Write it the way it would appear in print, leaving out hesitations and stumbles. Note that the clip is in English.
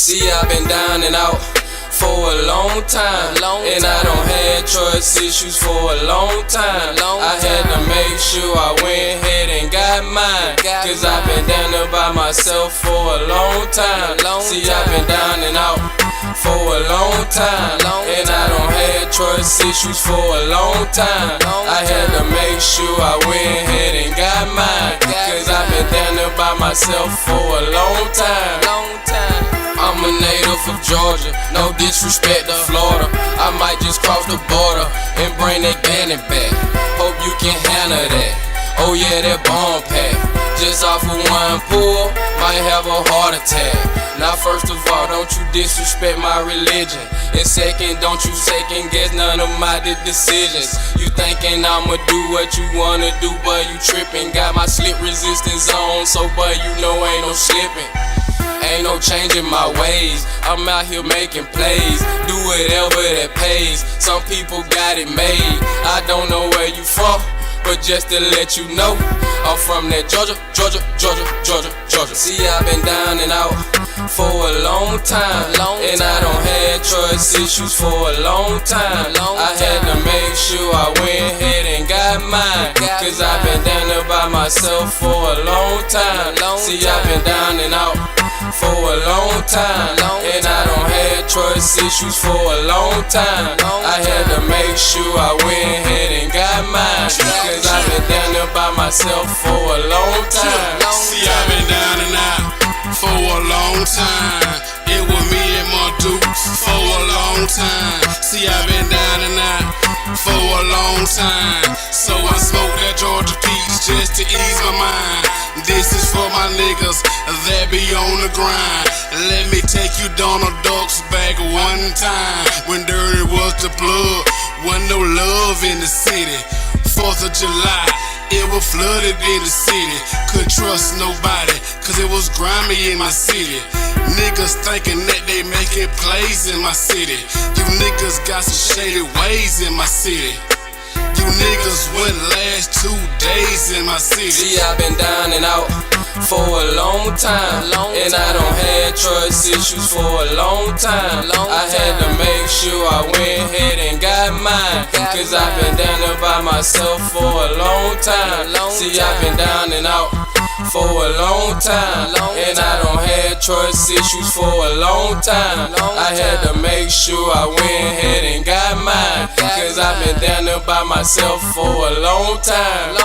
See, I've been down and out for a long time, and I don't had trust issues for a long time. I had to make sure I went ahead and got mine, cause I've been down there by myself for a long time. See, I've been down and out for a long time, and I don't had trust issues for a long time. I had to make sure I went ahead and got mine, cause I've been down there by myself for a long time. I'm a native of Georgia, no disrespect to Florida. I might just cross the border and bring that Gannon back. Hope you can handle that. Oh yeah, that bomb pack. Just off of one pull, might have a heart attack. Now first of all, don't you disrespect my religion. And second, don't you second guess none of my decisions. You thinking I'ma do what you wanna do, but you tripping. Got my slip resistance on, so but you know ain't no slipping. Ain't no changing my ways, I'm out here making plays. Do whatever that pays, some people got it made. I don't know where you from, but just to let you know, I'm from that Georgia. See, I've been down and out for a long time, and I don't had trust issues for a long time. I had to make sure I went ahead and got mine, cause I've been down there by myself for a long time. See, I've been down and out for a long time, and I don't had trust issues for a long time. I had to make sure I went ahead and got mine, cause I've been down there by myself for a long time. See, I've been down and out for a long time. It was me and my dukes for a long time. See, I've been down and out for a long time. So I smoke that Georgia peach just to ease my mind. This is for my niggas that be on the grind. Let me take you down a Ducks back one time, when Dirty was the plug, wasn't no love in the city. 4th of July, it was flooded in the city. Couldn't trust nobody, cause it was grimy in my city. Niggas thinking that they making plays in my city. You niggas got some shady ways in my city. You niggas wouldn't last 2 days in my city. See, I've been down and out for a long time, and I don't had trust issues for a long time. I had to make sure I went ahead and got mine, cause I've been down there by myself for a long time. See, I've been down and out for a long time, and I don't had trust issues for a long time. I had to make sure I went ahead and got mine, cause I've been down there by myself for a long time.